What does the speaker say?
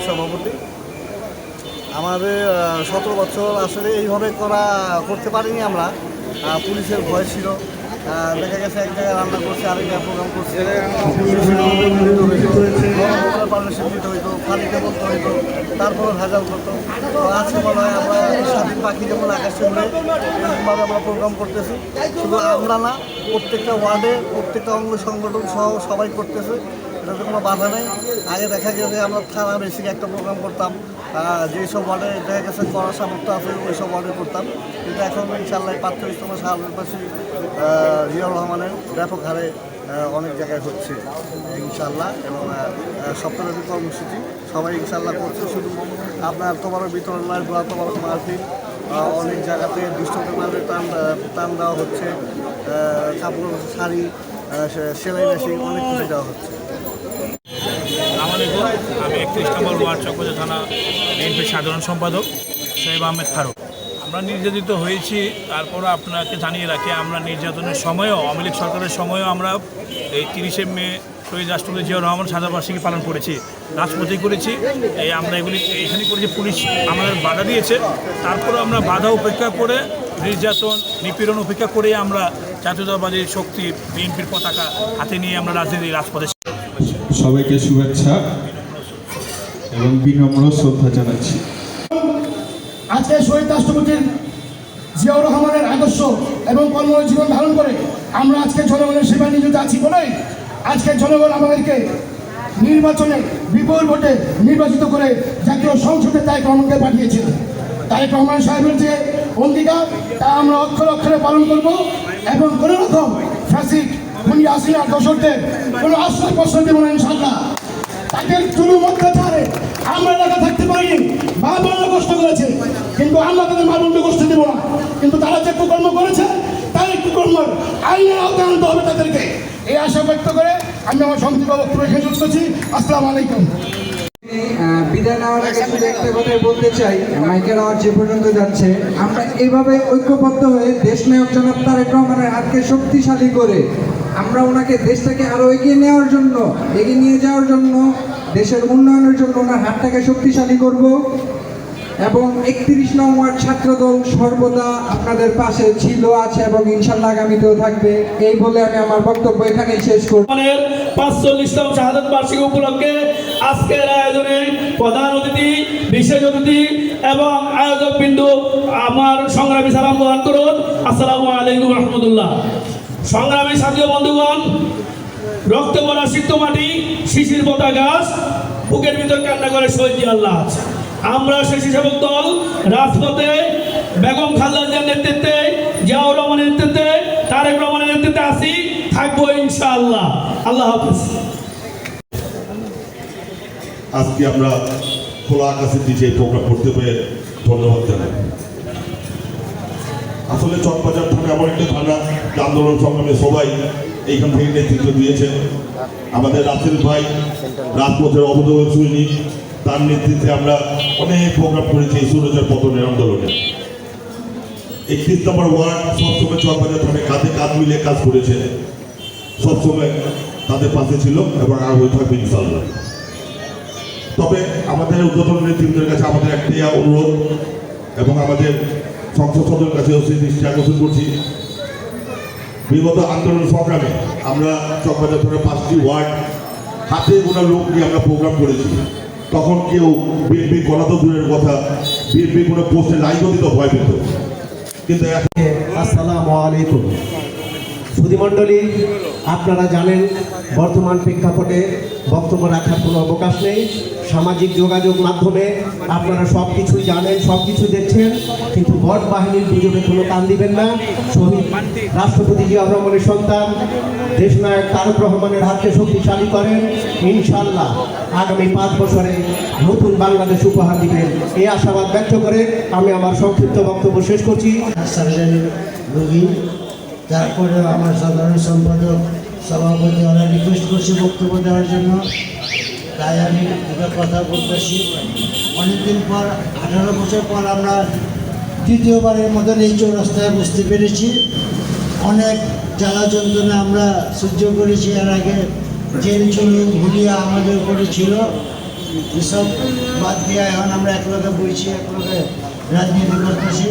সভাপতি। আমাদের 17 বছর আসলে এইভাবে করতে পারিনি আমরা। পুলিশের ভয় ছিল, দেখা গেছে এক জায়গায় রান্না করছে, আরেক জায়গায় প্রোগ্রাম করছে, পারমিশন দিতে হইতো, ফাঁড়িতে বলতে হইতো, তারপরে ভেজাল করতো। তো আজকে মনে হয় আমরা স্বাধীন পাখি যেমন আকাশে উড়ে এরকমভাবে আমরা প্রোগ্রাম করতেছি। শুধু আমরা না, প্রত্যেকটা ওয়ার্ডে প্রত্যেকটা অঙ্গ সংগঠন সহ সবাই করতেছে, এটাতে কোনো বাধা নেই। আগে দেখা গেছে আমরা থানা বেসিক একটা প্রোগ্রাম করতাম, যেসব ওয়ার্ডে দেখা গেছে করার সামর্থ্য আছে ওই সব ওয়ার্ডে করতাম, কিন্তু এখন ইনশাল্লাহ পাত্র ইস্তমা শাহবাসী জিয়াউর রহমানের ব্যাপক হারে অনেক জায়গায় হচ্ছে ইনশাল্লাহ। এবং সপ্তাহব্যাপী কর্মসূচি সবাই ইনশাল্লাহ করছে। শুধু আপনার তোমারও বিতরণ নয়, তোমার মাহফিল, অনেক জায়গাতে দুষ্টদের টান দেওয়া হচ্ছে, কাপড় শাড়ি, সেলাই মেশিন অনেক কিছু দেওয়া হচ্ছে। আমি 31 নম্বর ওয়ার্ড চকবাজার থানা বিএনপির সাধারণ সম্পাদক সাহেব আহমেদ ফারুক। আমরা নির্যাতিত হয়েছি, তারপরও আপনাকে জানিয়ে রাখি আমরা নির্যাতনের সময়ও আওয়ামী লীগ সরকারের সময়ও আমরা এই 30শে মে শহীদ রাষ্ট্রপতি জিয়াউর রহমান সাদাবার্ষিকী পালন করেছি, রাজপথে করেছি। আমরা এখানে করেছি, পুলিশ আমাদের বাধা দিয়েছে, তারপরেও আমরা বাধা উপেক্ষা করে নির্যাতন নিপীড়ন উপেক্ষা করে আমরা জাতীয়তাবাদী শক্তি বিএনপির পতাকা হাতে নিয়ে আমরা রাজপথে। সবাইকে শুভেচ্ছা এবং বিনম্র শ্রদ্ধা জানাচ্ছি। আজকে শহীদ রাষ্ট্রপতির জিয়াউর রহমানের আদর্শ এবং কর্মময় জীবন ধারণ করে আমরা আজকে জনগণের সেবায় নিয়োজিত আছি বলেই আজকে জনগণ আমাদেরকে নির্বাচনে বিপুল ভোটে নির্বাচিত করে জাতীয় সংসদে তারেক রহমানকে পাঠিয়েছে। তারেক রহমান সাহেবের যে অঙ্গীকার তা আমরা অক্ষরে অক্ষরে পালন করব এবং কোনো রকম ফ্যাসিস্ট খুনি হাসিনার দোসরদের কোনো আশ্রয় প্রশ্রয় দেব না ইনশাআল্লাহ। তাদের জুলুম অত্যাচারে আমরা এলাকা থাকতে পারিনি, মা বোনরা কষ্ট করেছে, কিন্তু আমরা তাদের মা বোনকে কষ্ট দেবো না। কিন্তু তারা যে কুকর্ম করেছে তার কুকর্ম আইনের আওতায় আনতে হবে তাদেরকে, এই আশা ব্যক্ত করে আমি আমার সংক্ষিপ্ত বক্তব্য শেষ করছি। আসসালামু আলাইকুম। বিদায় নেওয়ার আগে শুধু একটা কথাই বলতে চাই, মাইকের আওয়াজ যে পর্যন্ত যাচ্ছে, আমরা এইভাবে ঐক্যবদ্ধ হয়ে দেশনায়ক জনাব তারেক রহমানের হাতকে শক্তিশালী করে আমরা ওনাকে দেশটাকে আরো এগিয়ে নেওয়ার জন্য, এগিয়ে নিয়ে যাওয়ার জন্য, দেশের উন্নয়নের জন্য ওনার হাতটাকে শক্তিশালী করব। এবং 31 নং ওয়ার্ড ছাত্রদল সর্বদা আপনাদের পাশে ছিল, আছে এবং ইনশাল্লাহ আগামীতেও থাকবে। এই বলে আমি আমার বক্তব্য এখানেই শেষ করব। 45তম শাহাদাত বার্ষিকী উপলক্ষে আজকের আয়োজনে প্রধান অতিথি, বিশেষ অতিথি এবং আয়োজক বিন্দু আমার সংগ্রামী সালাম গ্রহণ করুন। আসসালামু আলাইকুম রহমতুল্লাহ। সংগ্রামী সাথী বন্ধুগণ, রক্তে ভরা সিক্ত মাটি, শিশির পোতা গাছ, বুকের ভিতর কান্না করে শহীদ আল্লাহ। আমরা স্বেচ্ছাসেবক দল রাজপথে বেগম খালেদা জিয়ার নেতৃত্বে, জিয়াউর রহমানের নেতৃত্বে, তারেক রহমানের নেতৃত্বে আছি, থাকবো ইনশাআল্লাহ। আল্লাহ হাফেজ। আজকে আমরা খোলা আকাশের নিচে প্রোগ্রাম করতে পেরে ধন্যবাদ জানাই। আসলে চকবাজার থানা এমন একটা থানা, আন্দোলন সংগ্রামে সবাই এইখান থেকে নেতৃত্ব দিয়েছেন। আমাদের রাসেল ভাই রাজপথের অবদান সৈনিক, তার নেতৃত্বে আমরা অনেক প্রোগ্রাম করেছি এই স্বৈরাচার পতনের আন্দোলনে। 31 নম্বর ওয়ার্ড সবসময় চকবাজার থানায় কাঁধে কাঁধ মিলিয়ে কাজ করেছে, সবসময় তাদের পাশে ছিল এবং আরও থাকবে ইনশাআল্লাহ। তবে আমাদের উদ্বোধন নেতৃত্বের কাছে আমাদের একটাই অনুরোধ এবং আমাদের সংসদ সদস্যের কাছেও সেই দৃষ্টি আকর্ষণ করছি, বিগত আন্দোলন সংগ্রামে আমরা চকবাজার থানার 5টি ওয়ার্ড হাতে গোনা লোক নিয়ে আমরা প্রোগ্রাম করেছি। তখন কেউ বিএনপি করা তো দূরের কথা, বিএনপি কোনো পোস্টে লাইকও দিতে ভয় পেত, কিন্তু আসসালামু আলাইকুম। সুধীমণ্ডলী, আপনারা জানেন বর্তমান প্রেক্ষাপটে বক্তব্য রাখার কোনো অবকাশ নেই। সামাজিক যোগাযোগ মাধ্যমে আপনারা সব কিছুই জানেন, সব কিছু দেখছেন, কিন্তু ভোট বাহিনীর গুজবে কোনো কান দিবেন না। শহীদ রাষ্ট্রপতি জিয়াউর রহমানের সন্তান দেশনায়ক তারেক রহমানের হাতকে শক্তিশালী করেন, ইনশাআল্লাহ আগামী 5 বছরে নতুন বাংলাদেশ উপহার দিবেন, এই আশাবাদ ব্যক্ত করে আমি আমার সংক্ষিপ্ত বক্তব্য শেষ করছি। রোগী, তারপরে আমার সাধারণ সম্পাদক সভাপতি ওরা রিকোয়েস্ট করছে বক্তব্য দেওয়ার জন্য, তাই আমি দুটো কথা বলতেছি। অনেকদিন পর 18 বছর পর আমরা তৃতীয়বারের মতন এই চৌরাস্তায় বসতে পেরেছি। অনেক জ্বালা যন্ত্রণা আমরা সহ্য করেছি, এর আগে জেল চলুন ভুলিয়া আমাদের উপরে ছিল, এসব বাদ দিয়ে এখন আমরা একলগে বইছি, একলগে রাজনীতি করতেছি।